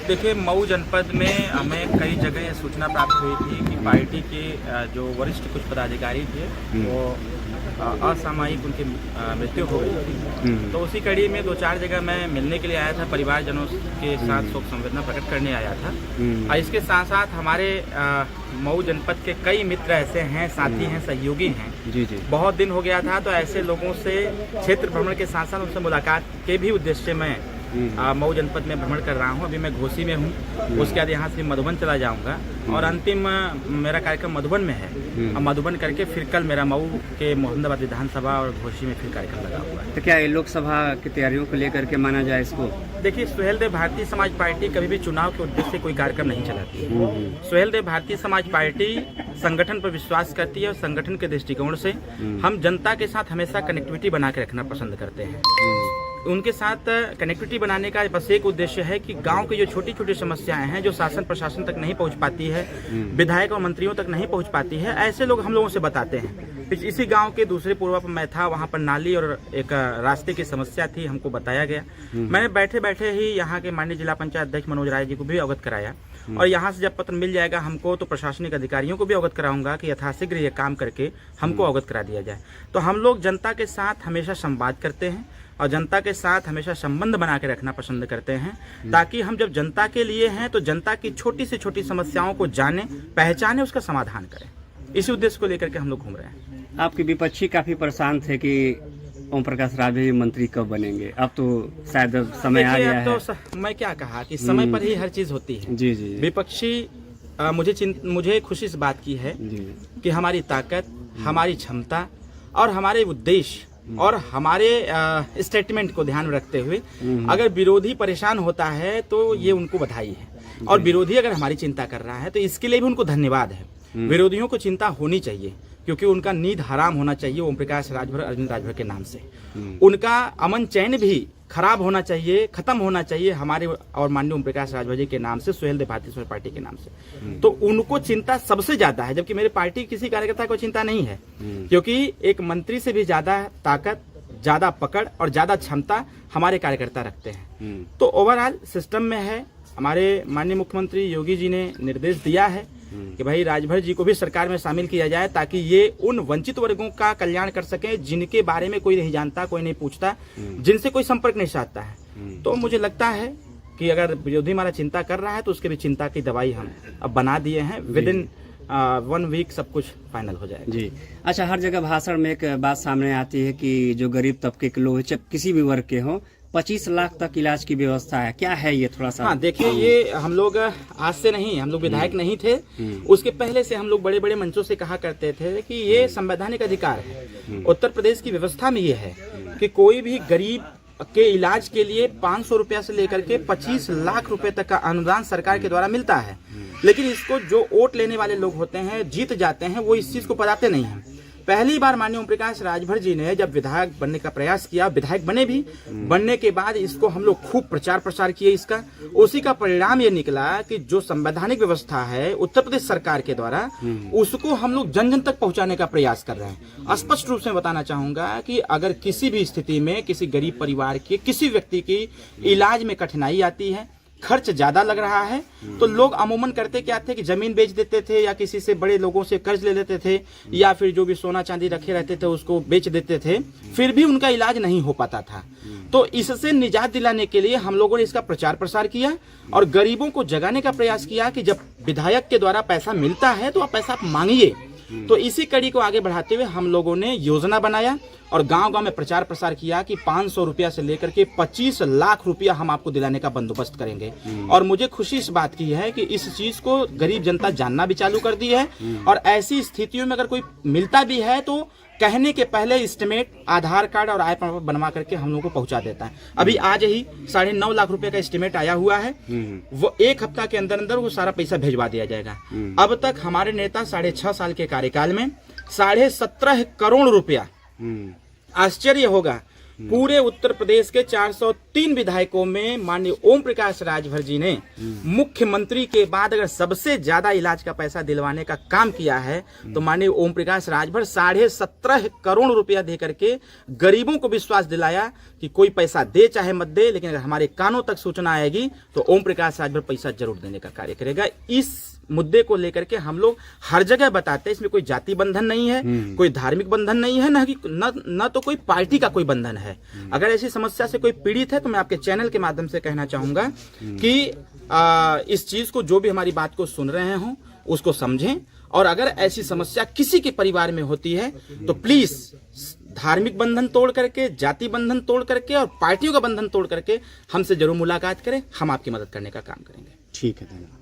देखिए, मऊ जनपद में हमें कई जगह ये सूचना प्राप्त हुई थी कि पार्टी के जो वरिष्ठ कुछ पदाधिकारी थे वो असामयिक उनकी मृत्यु हो गई थी। तो उसी कड़ी में 2-4 जगह मैं मिलने के लिए आया था, परिवारजनों के साथ शोक संवेदना प्रकट करने आया था। और इसके साथ साथ हमारे मऊ जनपद के कई मित्र ऐसे हैं, साथी हैं, सहयोगी हैं। जी। बहुत दिन हो गया था, तो ऐसे लोगों से क्षेत्र भ्रमण के साथ साथ उनसे मुलाकात के भी उद्देश्य में मऊ जनपद में भ्रमण कर रहा हूं। अभी मैं घोसी में हूं, उसके बाद यहां से मधुबन चला जाऊंगा और अंतिम मेरा कार्यक्रम मधुबन में है। और मधुबन करके फिर कल मेरा मऊ के मोहम्मदाबाद विधानसभा और घोसी में फिर कार्यक्रम लगा हुआ है। तो क्या ये लोकसभा की तैयारियों को लेकर के माना जाए इसको? देखिए, सुहेलदेव भारतीय समाज पार्टी कभी भी चुनाव के उद्देश्य से कोई कार्यक्रम नहीं चलाती है। सुहेलदेव भारतीय समाज पार्टी संगठन पर विश्वास करती है और संगठन के दृष्टिकोण से हम जनता के साथ हमेशा कनेक्टिविटी बना के रखना पसंद करते हैं। उनके साथ कनेक्टिविटी बनाने का बस एक उद्देश्य है कि गांव की जो छोटी छोटी समस्याएं हैं, जो शासन प्रशासन तक नहीं पहुंच पाती है, विधायक और मंत्रियों तक नहीं पहुंच पाती है, ऐसे लोग हम लोगों से बताते हैं। इसी गांव के दूसरे पूर्वा पर मैं था, वहां पर नाली और एक रास्ते की समस्या थी, हमको बताया गया। मैंने बैठे बैठे ही यहाँ के माननीय जिला पंचायत अध्यक्ष मनोज राय जी को भी अवगत कराया और यहाँ से जब पत्र मिल जाएगा हमको, तो प्रशासनिक अधिकारियों को भी अवगत कराऊंगा कि यथाशीघ्र ये काम करके हमको अवगत करा दिया जाए। तो हम लोग जनता के साथ हमेशा संवाद करते हैं और जनता के साथ हमेशा संबंध बना के रखना पसंद करते हैं, ताकि हम जब जनता के लिए हैं तो जनता की छोटी से छोटी समस्याओं को जाने, पहचाने, उसका समाधान करें। इसी उद्देश्य को लेकर के हम लोग घूम रहे हैं। आपके विपक्षी काफी परेशान थे कि ओम प्रकाश रावत मंत्री कब बनेंगे, अब तो शायद समय आ गया है। तो मैं क्या कहा कि समय पर ही हर चीज होती है। जी। विपक्षी मुझे खुशी इस बात की है कि हमारी ताकत, हमारी क्षमता और हमारे उद्देश्य और हमारे स्टेटमेंट को ध्यान में रखते हुए अगर विरोधी परेशान होता है तो ये उनको बधाई है, और विरोधी अगर हमारी चिंता कर रहा है तो इसके लिए भी उनको धन्यवाद है। विरोधियों को चिंता होनी चाहिए, क्योंकि उनका नींद हराम होना चाहिए ओम प्रकाश राजभर, अरविंद राजभर के नाम से। उनका अमन चैन भी खराब होना चाहिए, खत्म होना चाहिए हमारे और माननीय ओम प्रकाश राजभर जी के नाम से, सुहेलदेव भारतीय समाज पार्टी के नाम से। तो उनको चिंता सबसे ज्यादा है, जबकि मेरे पार्टी किसी कार्यकर्ता को चिंता नहीं है, क्योंकि एक मंत्री से भी ज्यादा ताकत, ज्यादा पकड़ और ज्यादा क्षमता हमारे कार्यकर्ता रखते हैं। तो ओवरऑल सिस्टम में है। हमारे माननीय मुख्यमंत्री योगी जी ने निर्देश दिया है कि भाई राजभर जी को भी सरकार में शामिल किया जाए, ताकि ये उन वंचित वर्गों का कल्याण कर सके जिनके बारे में कोई नहीं जानता, कोई नहीं पूछता, जिनसे कोई संपर्क नहीं साधता है। तो मुझे लगता है कि अगर विरोधी हमारा चिंता कर रहा है तो उसके भी चिंता की दवाई हम अब बना दिए हैं। विद इन 1 वीक सब कुछ फाइनल हो जाएगा। जी। अच्छा, हर जगह भाषण में एक बात सामने आती है कि जो गरीब तबके के लोग, चाहे किसी भी वर्ग के हों, 25 लाख तक इलाज की व्यवस्था है। क्या है ये, थोड़ा सा? हाँ, देखिए, ये हम लोग आज से नहीं, हम लोग विधायक नहीं थे, उसके पहले से हम लोग बड़े बड़े मंचों से कहा करते थे कि ये संवैधानिक अधिकार है। उत्तर प्रदेश की व्यवस्था में ये है कि कोई भी गरीब के इलाज के लिए 500 रुपया से लेकर के 25 लाख रुपए तक का अनुदान सरकार के द्वारा मिलता है। लेकिन इसको जो वोट लेने वाले लोग होते हैं, जीत जाते हैं, वो इस चीज को बताते नहीं हैं। पहली बार माननीय ओम प्रकाश राजभर जी ने जब विधायक बनने का प्रयास किया, विधायक बने भी, बनने के बाद इसको हम लोग खूब प्रचार प्रसार किए इसका। उसी का परिणाम ये निकला कि जो संवैधानिक व्यवस्था है उत्तर प्रदेश सरकार के द्वारा, उसको हम लोग जन जन तक पहुंचाने का प्रयास कर रहे हैं। स्पष्ट रूप से बताना चाहूंगा कि अगर किसी भी स्थिति में किसी गरीब परिवार के किसी व्यक्ति की इलाज में कठिनाई आती है, खर्च ज्यादा लग रहा है, तो लोग अमूमन करते क्या थे कि जमीन बेच देते थे, या किसी से बड़े लोगों से कर्ज ले लेते थे, या फिर जो भी सोना चांदी रखे रहते थे उसको बेच देते थे, फिर भी उनका इलाज नहीं हो पाता था। तो इससे निजात दिलाने के लिए हम लोगों ने इसका प्रचार प्रसार किया और गरीबों को जगाने का प्रयास किया कि जब विधायक के द्वारा पैसा मिलता है तो आप पैसा मांगिए। तो इसी कड़ी को आगे बढ़ाते हुए हम लोगों ने योजना बनाया और गांव गांव में प्रचार प्रसार किया कि 500 रुपया से लेकर के 25 लाख रुपया हम आपको दिलाने का बंदोबस्त करेंगे। और मुझे खुशी इस बात की है कि इस चीज को गरीब जनता जानना भी चालू कर दी है, और ऐसी स्थितियों में अगर कोई मिलता भी है तो कहने के पहले एस्टिमेट, आधार कार्ड और आय प्रमाण पत्र बनवा करके हम लोग को पहुंचा देता है। अभी आज ही 9.5 लाख रुपए का एस्टिमेट आया हुआ है, वो 1 हफ्ता के अंदर अंदर वो सारा पैसा भेजवा दिया जाएगा। अब तक हमारे नेता 6.5 साल के कार्यकाल में 17.5 करोड़ रुपया, आश्चर्य होगा, पूरे उत्तर प्रदेश के 403 विधायकों में माननीय ओम प्रकाश राजभर जी ने मुख्यमंत्री के बाद अगर सबसे ज्यादा इलाज का पैसा दिलवाने का काम किया है तो माननीय ओम प्रकाश राजभर 17.5 करोड़ रुपया दे करके गरीबों को विश्वास दिलाया कि कोई पैसा दे चाहे मत दे, लेकिन अगर हमारे कानों तक सूचना आएगी तो ओम प्रकाश राजभर पैसा जरूर देने का कार्य करेगा। इस मुद्दे को लेकर के हम लोग हर जगह बताते हैं, इसमें कोई जाति बंधन नहीं है, कोई धार्मिक बंधन नहीं है, न तो कोई पार्टी का कोई बंधन है। अगर ऐसी समस्या से कोई पीड़ित है तो मैं आपके चैनल के माध्यम से कहना चाहूंगा कि इस चीज को, जो भी हमारी बात को सुन रहे हो उसको समझें, और अगर ऐसी समस्या किसी के परिवार में होती है तो प्लीज धार्मिक बंधन तोड़ करके, जाति बंधन तोड़ करके और पार्टियों का बंधन तोड़ करके हमसे जरूर मुलाकात करें। हम आपकी मदद करने का काम करेंगे। ठीक है, धन्यवाद।